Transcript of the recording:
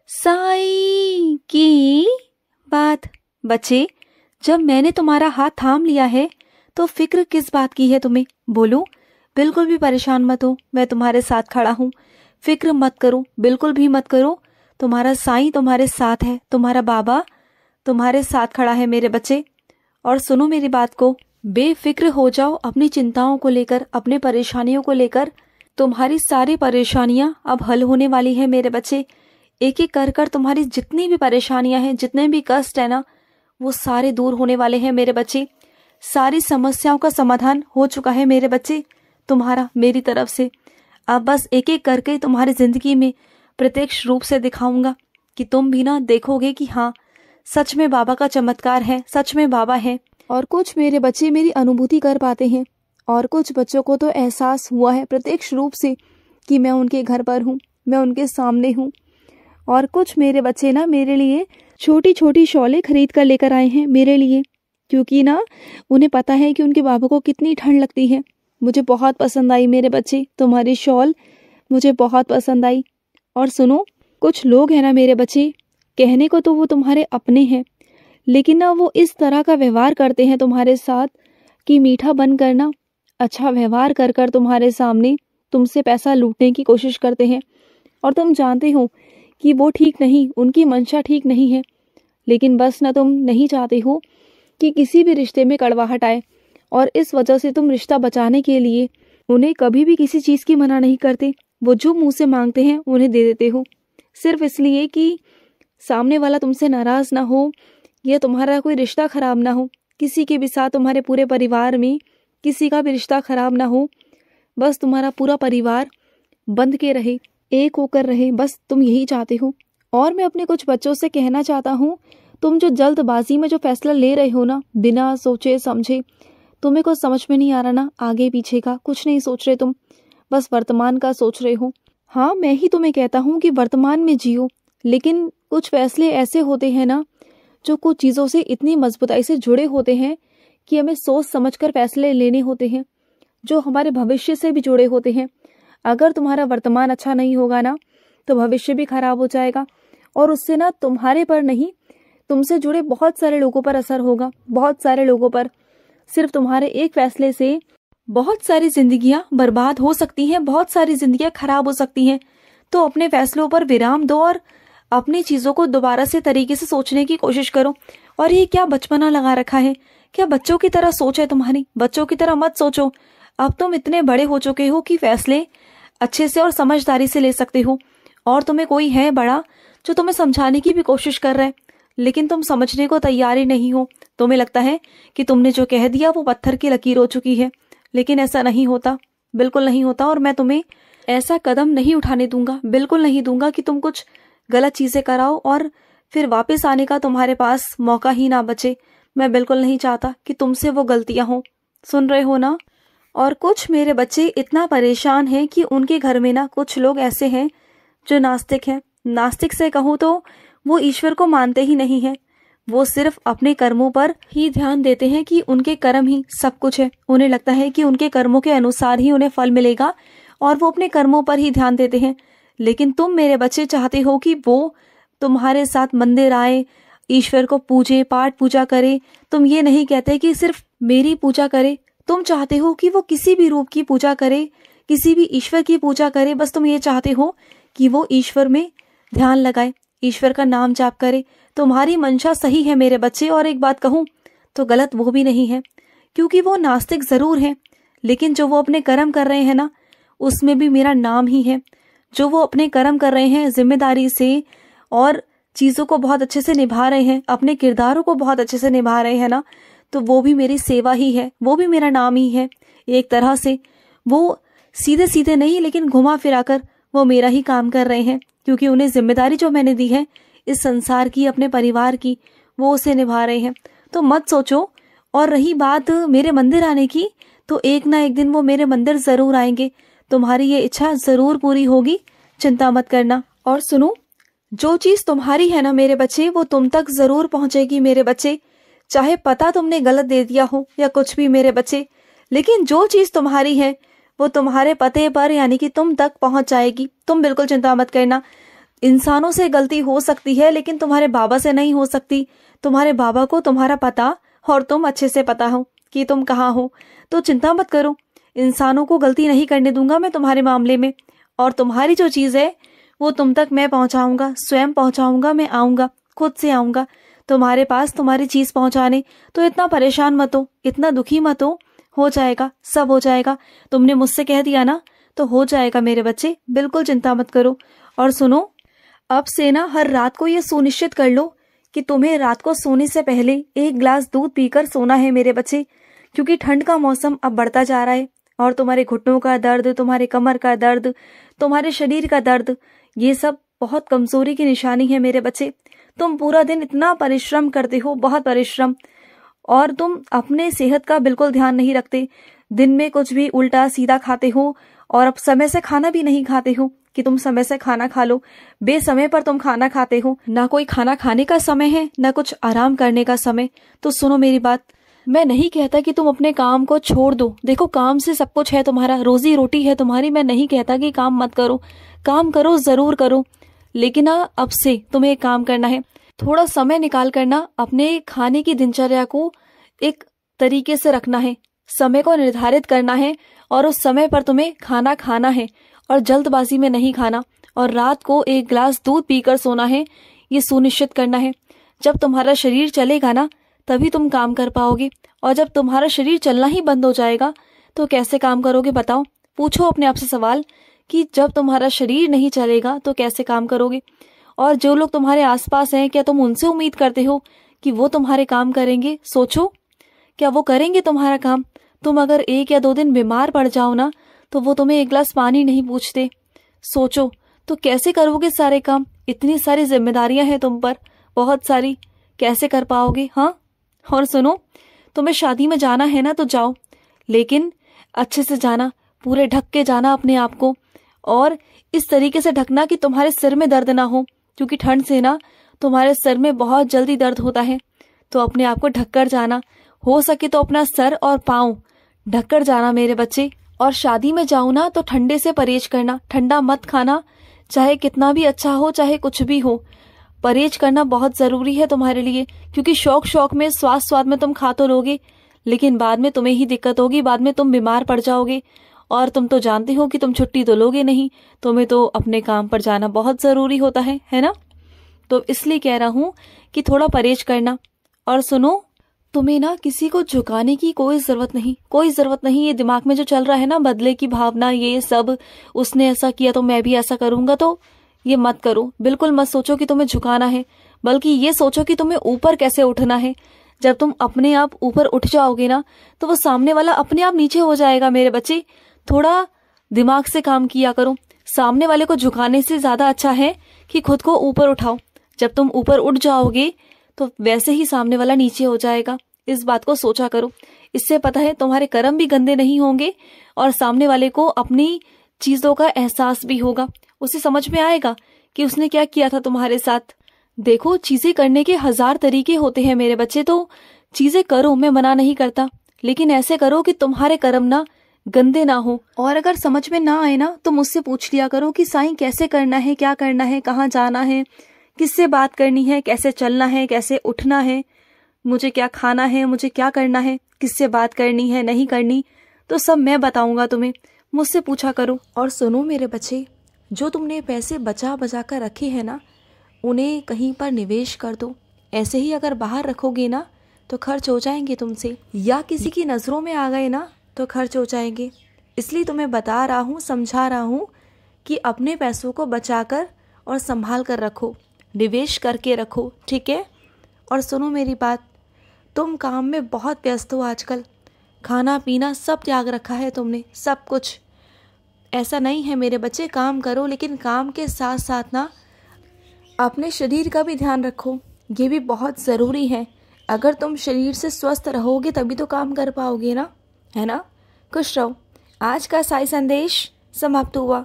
साई की बात। बच्चे, जब मैंने तुम्हारा हाथ थाम लिया है तो फिक्र किस बात की है तुम्हें? बोलो, बिल्कुल भी परेशान मत हो, मैं तुम्हारे साथ खड़ा हूँ। फिक्र मत करो, बिल्कुल भी मत करो। तुम्हारा साईं तुम्हारे साथ है, तुम्हारा बाबा तुम्हारे साथ खड़ा है मेरे बच्चे। और सुनो मेरी बात को, बेफिक्र हो जाओ अपनी चिंताओं को लेकर, अपने परेशानियों को लेकर। तुम्हारी सारी परेशानियां अब हल होने वाली है मेरे बच्चे। एक एक कर कर तुम्हारी जितनी भी परेशानियां हैं, जितने भी कष्ट है ना, वो सारे दूर होने वाले हैं मेरे बच्चे। सारी समस्याओं का समाधान हो चुका है मेरे बच्चे तुम्हारा मेरी तरफ से। अब बस एक एक करके तुम्हारी जिंदगी में प्रत्यक्ष रूप से दिखाऊंगा कि तुम भी ना देखोगे कि हाँ, सच में बाबा का चमत्कार है, सच में बाबा है। और कुछ मेरे बच्चे मेरी अनुभूति कर पाते हैं, और कुछ बच्चों को तो एहसास हुआ है प्रत्यक्ष रूप से कि मैं उनके घर पर हूँ, मैं उनके सामने हूँ। और कुछ मेरे बच्चे ना मेरे लिए छोटी छोटी शॉलें खरीद कर लेकर आए हैं मेरे लिए, क्योंकि ना उन्हें पता है कि उनके बाबा को कितनी ठंड लगती है। मुझे बहुत पसंद आई मेरे बच्चे तुम्हारी शॉल, मुझे बहुत पसंद आई। और सुनो, कुछ लोग हैं ना मेरे बच्चे, कहने को तो वो तुम्हारे अपने हैं, लेकिन ना वो इस तरह का व्यवहार करते हैं तुम्हारे साथ कि मीठा बन कर ना, अच्छा व्यवहार कर कर तुम्हारे सामने तुमसे पैसा लूटने की कोशिश करते हैं। और तुम जानते हो कि वो ठीक नहीं, उनकी मंशा ठीक नहीं है, लेकिन बस ना तुम नहीं चाहते हो कि किसी भी रिश्ते में कड़वाहट आए, और इस वजह से तुम रिश्ता बचाने के लिए उन्हें कभी भी किसी चीज की मना नहीं करते। वो जो मुंह से मांगते हैं उन्हें दे देते हो, सिर्फ इसलिए कि सामने वाला तुमसे नाराज ना हो या तुम्हारा कोई रिश्ता खराब ना हो, किसी के भी साथ, तुम्हारे पूरे परिवार में किसी का भी रिश्ता खराब ना हो। बस तुम्हारा पूरा परिवार बंध के रहे, एक होकर रहे, बस तुम यही चाहते हो। और मैं अपने कुछ बच्चों से कहना चाहता हूँ, तुम जो जल्दबाजी में जो फैसला ले रहे हो ना, बिना सोचे समझे, तुम्हें कुछ समझ में नहीं आ रहा ना, आगे पीछे का कुछ नहीं सोच रहे तुम, बस वर्तमान का सोच रहे हो। हाँ, मैं ही तुम्हें कहता हूँ कि वर्तमान में जियो, लेकिन कुछ फैसले ऐसे होते हैं ना जो कुछ चीज़ों से इतनी मजबूताई से जुड़े होते हैं कि हमें सोच समझकर फैसले लेने होते हैं, जो हमारे भविष्य से भी जुड़े होते हैं। अगर तुम्हारा वर्तमान अच्छा नहीं होगा ना, तो भविष्य भी खराब हो जाएगा, और उससे ना तुम्हारे पर नहीं, तुमसे जुड़े बहुत सारे लोगों पर असर होगा, बहुत सारे लोगों पर। सिर्फ तुम्हारे एक फैसले से बहुत सारी जिंदगियां बर्बाद हो सकती हैं, बहुत सारी जिंदगियां खराब हो सकती हैं। तो अपने फैसलों पर विराम दो और अपनी चीजों को दोबारा से तरीके से सोचने की कोशिश करो। और ये क्या बचपना लगा रखा है? क्या बच्चों की तरह सोच है तुम्हारी? बच्चों की तरह मत सोचो। अब तुम इतने बड़े हो चुके हो कि फैसले अच्छे से और समझदारी से ले सकते हो, और तुम्हें कोई है बड़ा जो तुम्हें समझाने की भी कोशिश कर रहा है, लेकिन तुम समझने को तैयार ही नहीं हो। तुम्हें लगता है कि तुमने जो कह दिया वो पत्थर की लकीर हो चुकी है, लेकिन ऐसा नहीं होता, बिल्कुल नहीं होता। और मैं तुम्हें ऐसा कदम नहीं उठाने दूंगा, बिल्कुल नहीं दूंगा कि तुम कुछ गलत चीजें कराओ और फिर वापस आने का तुम्हारे पास मौका ही ना बचे। मैं बिल्कुल नहीं चाहता कि तुमसे वो गलतियां हो। सुन रहे हो ना? और कुछ मेरे बच्चे इतना परेशान हैं कि उनके घर में ना कुछ लोग ऐसे हैं जो नास्तिक हैं। नास्तिक से कहूँ तो वो ईश्वर को मानते ही नहीं है, वो सिर्फ अपने कर्मों पर ही ध्यान देते हैं कि उनके कर्म ही सब कुछ है। उन्हें लगता है कि उनके कर्मों के अनुसार ही उन्हें फल मिलेगा, और वो अपने कर्मों पर ही ध्यान देते हैं। लेकिन तुम मेरे बच्चे चाहते हो कि वो तुम्हारे साथ मंदिर आए, ईश्वर को पूजे, पाठ पूजा करे। तुम ये नहीं कहते कि सिर्फ मेरी पूजा करे, तुम चाहते हो कि वो किसी भी रूप की पूजा करे, किसी भी ईश्वर की पूजा करे। बस तुम ये चाहते हो कि वो ईश्वर में ध्यान लगाए, ईश्वर का नाम जाप करे। तुम्हारी मंशा सही है मेरे बच्चे, और एक बात कहूँ तो गलत वो भी नहीं है, क्योंकि वो नास्तिक जरूर है, लेकिन जो वो अपने कर्म कर रहे हैं ना, उसमें भी मेरा नाम ही है। जो वो अपने कर्म कर रहे हैं जिम्मेदारी से और चीजों को बहुत अच्छे से निभा रहे हैं, अपने किरदारों को बहुत अच्छे से निभा रहे हैं ना, तो वो भी मेरी सेवा ही है, वो भी मेरा नाम ही है। एक तरह से वो सीधे सीधे नहीं, लेकिन घुमा फिराकर वो मेरा ही काम कर रहे हैं, क्योंकि उन्हें जिम्मेदारी जो मैंने दी है इस संसार की, अपने परिवार की, वो उसे निभा रहे हैं। तो मत सोचो। और रही बात मेरे मंदिर आने की, तो एक ना एक दिन वो मेरे मंदिर जरूर आएंगे, तुम्हारी ये इच्छा जरूर पूरी होगी, चिंता मत करना। और सुनो, जो चीज तुम्हारी है ना मेरे बच्चे, वो तुम तक जरूर पहुंचेगी मेरे बच्चे, चाहे पता तुमने गलत दे दिया हो या कुछ भी मेरे बच्चे, लेकिन जो चीज तुम्हारी है वो तुम्हारे पते पर यानी कि तुम तक पहुंच जाएगी। तुम बिल्कुल चिंता मत करना। इंसानों से गलती हो सकती है लेकिन तुम्हारे बाबा से नहीं हो सकती। तुम्हारे बाबा को तुम्हारा पता और तुम अच्छे से पता हो कि तुम कहाँ हो, तो चिंता मत करो। इंसानों को गलती नहीं करने दूंगा मैं तुम्हारे मामले में। और तुम्हारी जो चीज़ है वो तुम तक मैं पहुंचाऊंगा, स्वयं पहुंचाऊंगा। मैं आऊंगा, खुद से आऊंगा तुम्हारे पास तुम्हारी चीज़ पहुंचाने। तो इतना परेशान मत हो, इतना दुखी मत हो जाएगा, सब हो जाएगा। तुमने मुझसे कह दिया ना, तो हो जाएगा मेरे बच्चे, बिल्कुल चिंता मत करो। और सुनो, अब से ना हर रात को ये सुनिश्चित कर लो कि तुम्हें रात को सोने से पहले 1 गिलास दूध पीकर सोना है मेरे बच्चे, क्योंकि ठंड का मौसम अब बढ़ता जा रहा है और तुम्हारे घुटनों का दर्द, तुम्हारे कमर का दर्द, तुम्हारे शरीर का दर्द, ये सब बहुत कमजोरी की निशानी है मेरे बच्चे। तुम पूरा दिन इतना परिश्रम करते हो, बहुत परिश्रम, और तुम अपने सेहत का बिल्कुल ध्यान नहीं रखते। दिन में कुछ भी उल्टा सीधा खाते हो और अब समय से खाना भी नहीं खाते हो कि तुम समय से खाना खा लो। बेसमय पर तुम खाना खाते हो, ना कोई खाना खाने का समय है ना कुछ आराम करने का समय। तो सुनो मेरी बात, मैं नहीं कहता कि तुम अपने काम को छोड़ दो। देखो, काम से सब कुछ है, तुम्हारा रोजी रोटी है तुम्हारी। मैं नहीं कहता कि काम मत करो, काम करो, जरूर करो। लेकिन अब से तुम्हें एक काम करना है, थोड़ा समय निकाल करना अपने खाने की दिनचर्या को एक तरीके से रखना है, समय को निर्धारित करना है और उस समय पर तुम्हें खाना खाना है और जल्दबाजी में नहीं खाना। और रात को 1 गिलास दूध पीकर सोना है, ये सुनिश्चित करना है। जब तुम्हारा शरीर चलेगा ना, तभी तुम काम कर पाओगे। और जब तुम्हारा शरीर चलना ही बंद हो जाएगा तो कैसे काम करोगे बताओ? पूछो अपने आप से सवाल कि जब तुम्हारा शरीर नहीं चलेगा तो कैसे काम करोगे? और जो लोग तुम्हारे आसपास हैं, क्या तुम उनसे उम्मीद करते हो कि वो तुम्हारे काम करेंगे? सोचो, क्या वो करेंगे तुम्हारा काम? तुम अगर 1 या 2 दिन बीमार पड़ जाओ ना, तो वो तुम्हें 1 गिलास पानी नहीं पूछते। सोचो, तो कैसे करोगे सारे काम? इतनी सारी जिम्मेदारियां हैं तुम पर, बहुत सारी, कैसे कर पाओगे? हाँ। और सुनो, तुम्हें शादी में जाना है ना तो जाओ, लेकिन अच्छे से जाना, पूरे ढक के जाना अपने आप को, और इस तरीके से ढकना कि तुम्हारे सिर में दर्द ना हो, क्योंकि ठंड से ना तुम्हारे सर में बहुत जल्दी दर्द होता है। तो अपने आप को ढककर जाना, हो सके तो अपना सर और पाँव ढककर जाना मेरे बच्चे। और शादी में जाओ ना तो ठंडे से परहेज करना, ठंडा मत खाना, चाहे कितना भी अच्छा हो, चाहे कुछ भी हो। परहेज करना बहुत जरूरी है तुम्हारे लिए, क्योंकि शौक में, स्वाद में तुम खा तो लोगे, लेकिन बाद में तुम्हें ही दिक्कत होगी, बाद में तुम बीमार पड़ जाओगे। और तुम तो जानते हो कि तुम छुट्टी तो लोगे नहीं, तुम्हें तो अपने काम पर जाना बहुत जरूरी होता है ना? तो इसलिए कह रहा हूं कि थोड़ा परहेज करना। और सुनो, तुम्हें ना किसी को झुकाने की कोई जरूरत नहीं, कोई जरूरत नहीं। ये दिमाग में जो चल रहा है ना, बदले की भावना, ये सब, उसने ऐसा किया तो मैं भी ऐसा करूंगा, तो ये मत करो। बिल्कुल मत सोचो कि तुम्हें झुकाना है, बल्कि ये सोचो कि तुम्हें ऊपर कैसे उठना है। जब तुम अपने आप ऊपर उठ जाओगे ना, तो वो सामने वाला अपने आप नीचे हो जाएगा मेरे बच्चे। थोड़ा दिमाग से काम किया करो। सामने वाले को झुकाने से ज्यादा अच्छा है कि खुद को ऊपर उठाओ। जब तुम ऊपर उठ जाओगे तो वैसे ही सामने वाला नीचे हो जाएगा। इस बात को सोचा करो। इससे पता है तुम्हारे कर्म भी गंदे नहीं होंगे और सामने वाले को अपनी चीजों का एहसास भी होगा। उसे समझ में आएगा कि उसने क्या किया था तुम्हारे साथ। देखो, चीजें करने के 1000 तरीके होते हैं मेरे बच्चे, तो चीजें करो, मैं मना नहीं करता, लेकिन ऐसे करो कि तुम्हारे कर्म ना गंदे ना हो। और अगर समझ में ना आए ना, तो मुझसे पूछ लिया करो कि साईं कैसे करना है, क्या करना है, कहाँ जाना है, किससे बात करनी है, कैसे चलना है, कैसे उठना है, मुझे क्या खाना है, मुझे क्या करना है, किससे बात करनी है, नहीं करनी, तो सब मैं बताऊंगा तुम्हें। मुझसे पूछा करो। और सुनो मेरे बच्चे, जो तुमने पैसे बचा बचा कर रखे हैं ना, उन्हें कहीं पर निवेश कर दो। ऐसे ही अगर बाहर रखोगे ना तो खर्च हो जाएंगे तुमसे, या किसी की नज़रों में आ गए ना तो खर्च हो जाएंगे। इसलिए तुम्हें बता रहा हूँ, समझा रहा हूँ कि अपने पैसों को बचाकर और संभाल कर रखो, निवेश करके रखो, ठीक है? और सुनो मेरी बात, तुम काम में बहुत व्यस्त हो आजकल, खाना पीना सब त्याग रखा है तुमने, सब कुछ। ऐसा नहीं है मेरे बच्चे, काम करो, लेकिन काम के साथ साथ ना अपने शरीर का भी ध्यान रखो, ये भी बहुत ज़रूरी है। अगर तुम शरीर से स्वस्थ रहोगे तभी तो काम कर पाओगे ना, है ना? खुश रहो। आज का साई संदेश समाप्त हुआ।